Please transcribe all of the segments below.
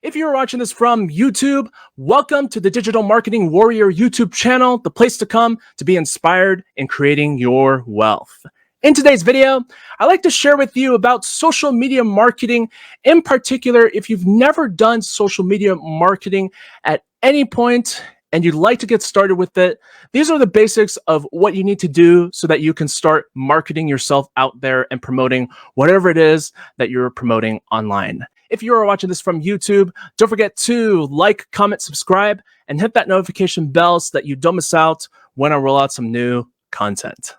If you're watching this from YouTube, welcome to the Digital Marketing Warrior YouTube channel, the place to come to be inspired in creating your wealth. In today's video, I'd like to share with you about social media marketing. In particular, if you've never done social media marketing at any point and you'd like to get started with it, these are the basics of what you need to do so that you can start marketing yourself out there and promoting whatever it is that you're promoting online. If you are watching this from YouTube, don't forget to like, comment, subscribe, and hit that notification bell so that you don't miss out when I roll out some new content.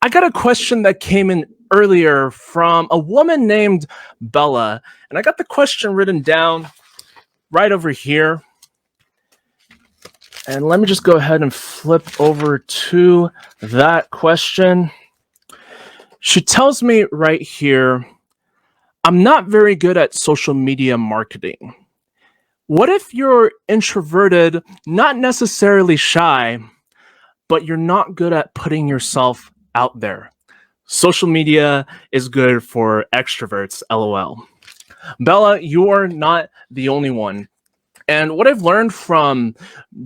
I got a question that came in earlier from a woman named Bella, and I got the question written down right over here. And let me just go ahead and flip over to that question. She tells me right here, I'm not very good at social media marketing. What if you're introverted, not necessarily shy, but you're not good at putting yourself out there? Social media is good for extroverts, LOL. Bella, you are not the only one. And what I've learned from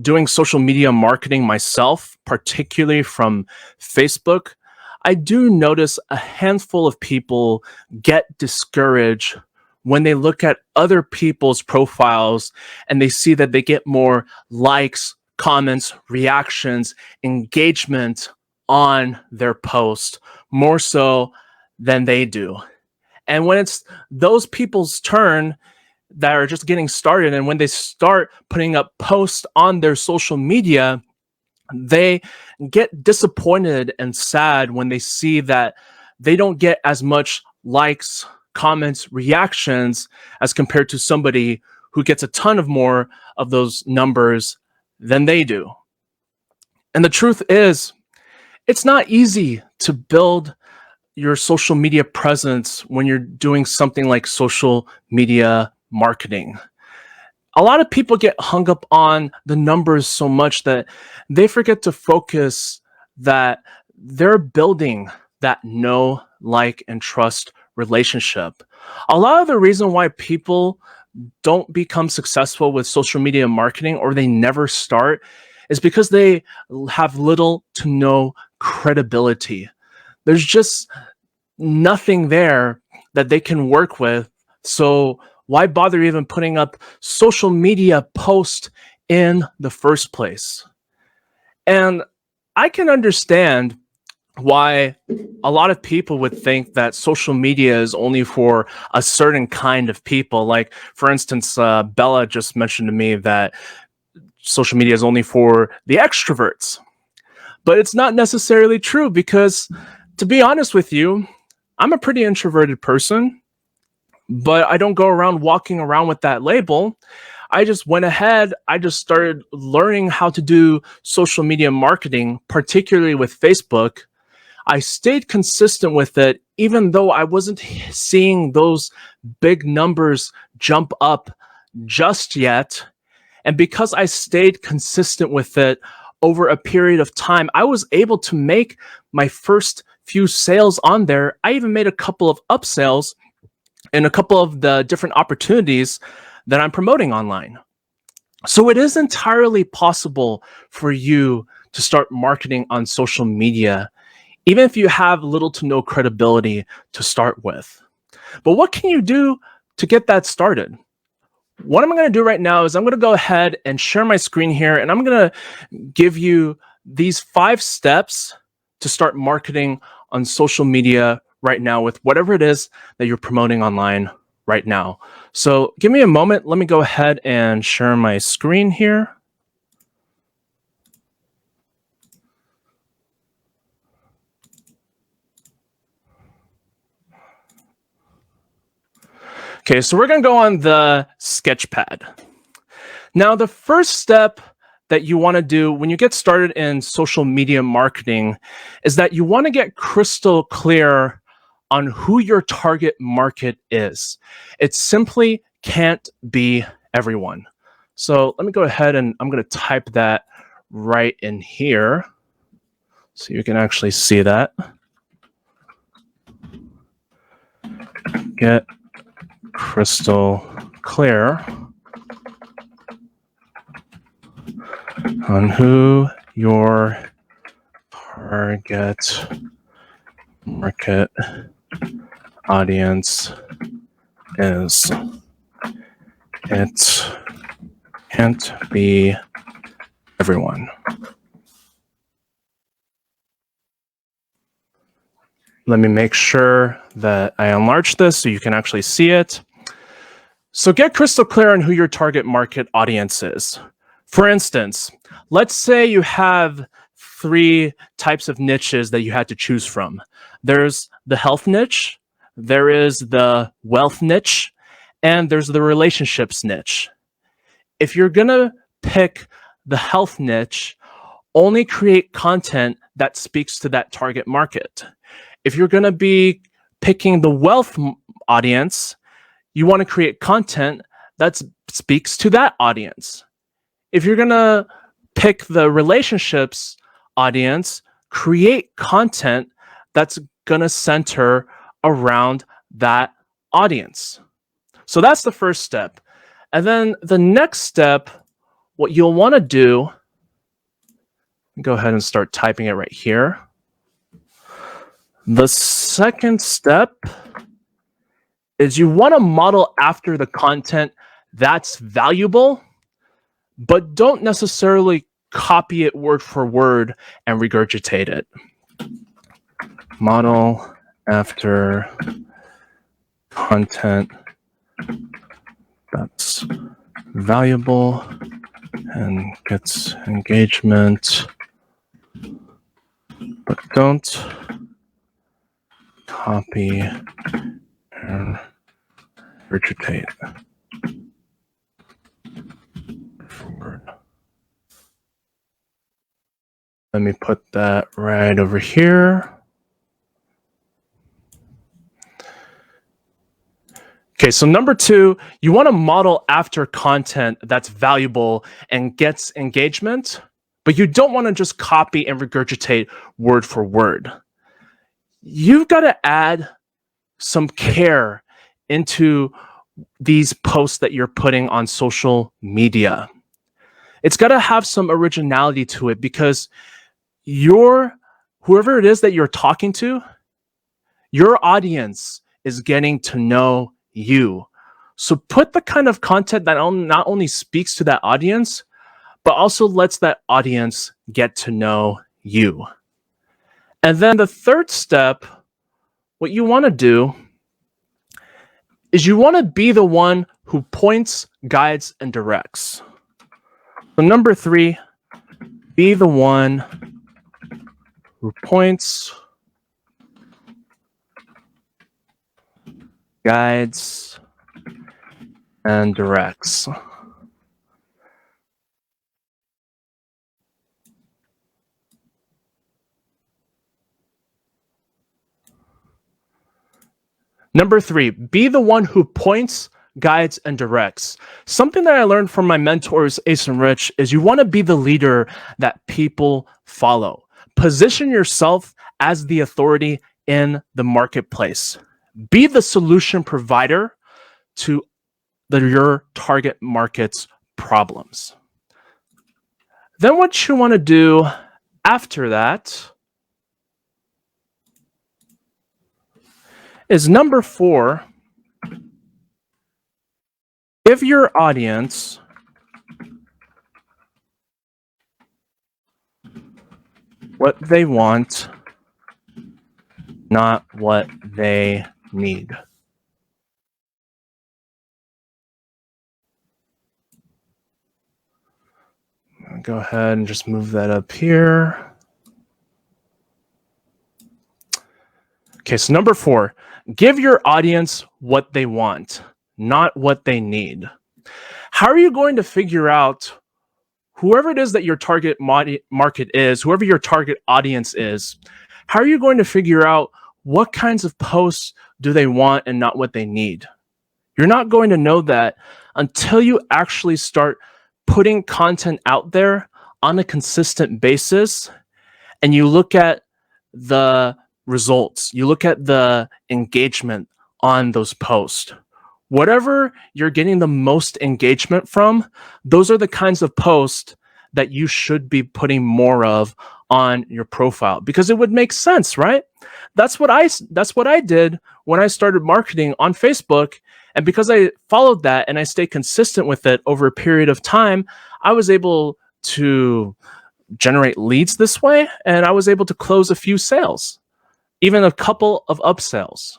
doing social media marketing myself, particularly from Facebook, I do notice a handful of people get discouraged when they look at other people's profiles and they see that they get more likes, comments, reactions, engagement on their post, more so than they do. And when it's those people's turn that are just getting started, and when they start putting up posts on their social media, they get disappointed and sad when they see that they don't get as much likes, comments, reactions as compared to somebody who gets a ton of more of those numbers than they do. And the truth is, it's not easy to build your social media presence when you're doing something like social media marketing. A lot of people get hung up on the numbers so much that they forget to focus that they're building that know, like, and trust relationship. A lot of the reason why people don't become successful with social media marketing, or they never start, is because they have little to no credibility. There's just nothing there that they can work with. So why bother even putting up social media posts in the first place? And I can understand why a lot of people would think that social media is only for a certain kind of people. Like, for instance, Bella just mentioned to me that social media is only for the extroverts. But it's not necessarily true because, to be honest with you, I'm a pretty introverted person, but I don't go around walking around with that label. I just went ahead, I just started learning how to do social media marketing, particularly with Facebook. I stayed consistent with it, even though I wasn't seeing those big numbers jump up just yet. And because I stayed consistent with it over a period of time, I was able to make my first few sales on there. I even made a couple of upsells and a couple of the different opportunities that I'm promoting online. So it is entirely possible for you to start marketing on social media, even if you have little to no credibility to start with. But what can you do to get that started? What I'm going to do right now is I'm going to go ahead and share my screen here, and I'm going to give you these 5 steps to start marketing on social media right now with whatever it is that you're promoting online right now. So give me a moment. Let me go ahead and share my screen here. Okay, so we're going to go on the Sketchpad. Now, the first step that you want to do when you get started in social media marketing is that you want to get crystal clear on who your target market is. It simply can't be everyone. So let me go ahead and I'm going to type that right in here so you can actually see that. Get crystal clear on who your target market audience is. It can't be everyone. Let me make sure that I enlarge this so you can actually see it. So get crystal clear on who your target market audience is. For instance, let's say you have 3 types of niches that you had to choose from. There's the health niche, there is the wealth niche, and there's the relationships niche. If you're gonna pick the health niche, only create content that speaks to that target market. If you're gonna be picking the wealth audience, you want to create content that speaks to that audience. If you're going to pick the relationships audience, create content that's going to center around that audience. So that's the first step. And then the next step, what you'll want to do, go ahead and start typing it right here. The second step is you want to model after the content that's valuable, but don't necessarily copy it word for word and regurgitate it. Model after content that's valuable and gets engagement, but don't copy and regurgitate. Let me put that right over here. Okay, so number 2, you want to model after content that's valuable and gets engagement, but you don't want to just copy and regurgitate word for word. You've got to add some care into these posts that you're putting on social media. It's got to have some originality to it because whoever it is that you're talking to, your audience is getting to know you. So put the kind of content that not only speaks to that audience, but also lets that audience get to know you. And then the third step, what you want to do is you want to be the one who points, guides, and directs. So number 3, be the one who points, guides, and directs. Number 3, be the one who points, guides, and directs. Something that I learned from my mentors, Ace and Rich, is you want to be the leader that people follow. Position yourself as the authority in the marketplace. Be the solution provider to your target market's problems. Then what you want to do after that is number 4, give your audience what they want, not what they need. I'll go ahead and just move that up here. Okay, so number 4, give your audience what they want, not what they need. How are you going to figure out whoever it is that your target market is, whoever your target audience is, how are you going to figure out what kinds of posts do they want and not what they need? You're not going to know that until you actually start putting content out there on a consistent basis and you look at the results, you look at the engagement on those posts. Whatever you're getting the most engagement from, those are the kinds of posts that you should be putting more of on your profile, because it would make sense, right? That's what I did when I started marketing on Facebook. And because I followed that and I stayed consistent with it over a period of time, I was able to generate leads this way, and I was able to close a few sales, even a couple of upsells.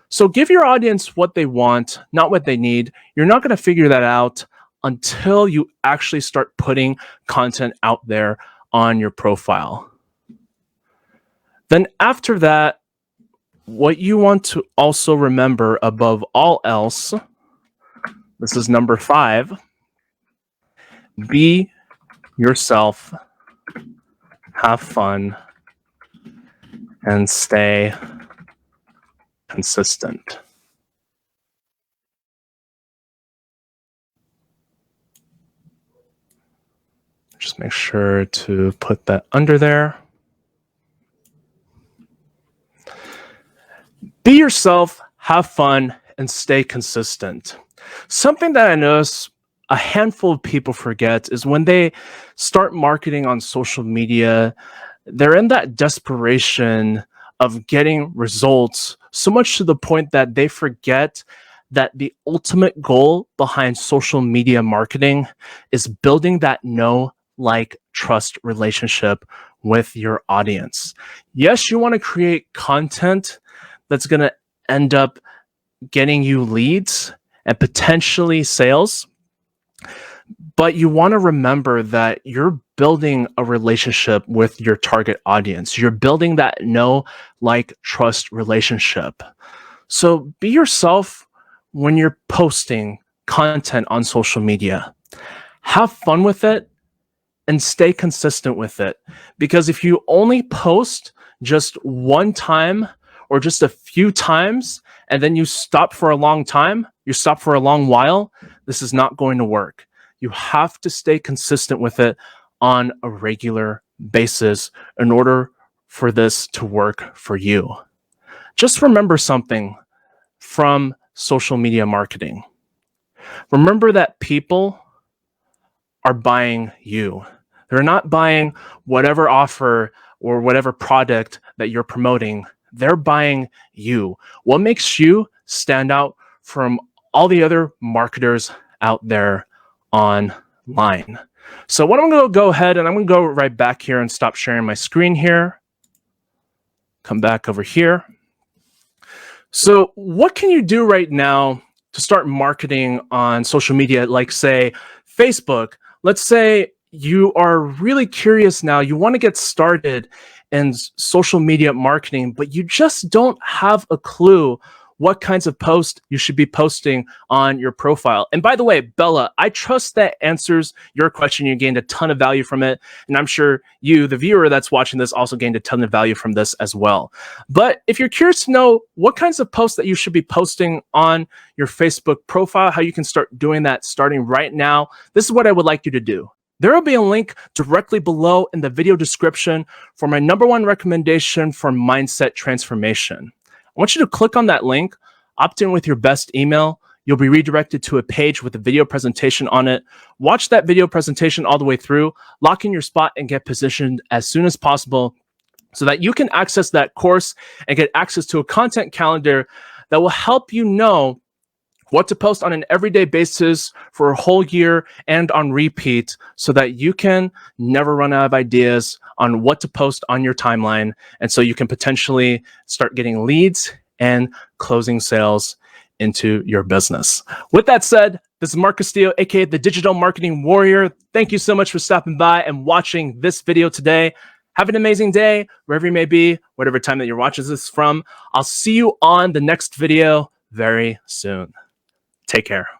So give your audience what they want, not what they need. You're not going to figure that out until you actually start putting content out there on your profile. Then after that, what you want to also remember above all else, this is number 5, be yourself, have fun, and stay consistent. Just make sure to put that under there. Be yourself, have fun, and stay consistent. Something that I notice a handful of people forget is when they start marketing on social media, they're in that desperation of getting results, so much to the point that they forget that the ultimate goal behind social media marketing is building that know, like, trust relationship with your audience. Yes, you want to create content that's going to end up getting you leads and potentially sales, but you want to remember that you're building a relationship with your target audience. You're building that know, like, trust relationship. So be yourself when you're posting content on social media. Have fun with it and stay consistent with it. Because if you only post just one time or just a few times, and then you stop for a long time, you stop for a long while, this is not going to work. You have to stay consistent with it on a regular basis in order for this to work for you. Just remember something from social media marketing. Remember that people are buying you. They're not buying whatever offer or whatever product that you're promoting. They're buying you. What makes you stand out from all the other marketers out there online? So what I'm going to go ahead and I'm going to go right back here and stop sharing my screen here. Come back over here. So what can you do right now to start marketing on social media, like say Facebook? Let's say you are really curious now, you want to get started in social media marketing, but you just don't have a clue what kinds of posts you should be posting on your profile. And by the way, Bella, I trust that answers your question. You gained a ton of value from it. And I'm sure you, the viewer that's watching this, also gained a ton of value from this as well. But if you're curious to know what kinds of posts that you should be posting on your Facebook profile, how you can start doing that starting right now, this is what I would like you to do. There will be a link directly below in the video description for my #1 recommendation for mindset transformation. I want you to click on that link, opt in with your best email. You'll be redirected to a page with a video presentation on it. Watch that video presentation all the way through, lock in your spot, and get positioned as soon as possible so that you can access that course and get access to a content calendar that will help you know what to post on an everyday basis for a whole year and on repeat, so that you can never run out of ideas on what to post on your timeline. And so you can potentially start getting leads and closing sales into your business. With that said, this is Mark Castillo, aka the Digital Marketing Warrior. Thank you so much for stopping by and watching this video today. Have an amazing day, wherever you may be, whatever time that you're watching this from. I'll see you on the next video very soon. Take care.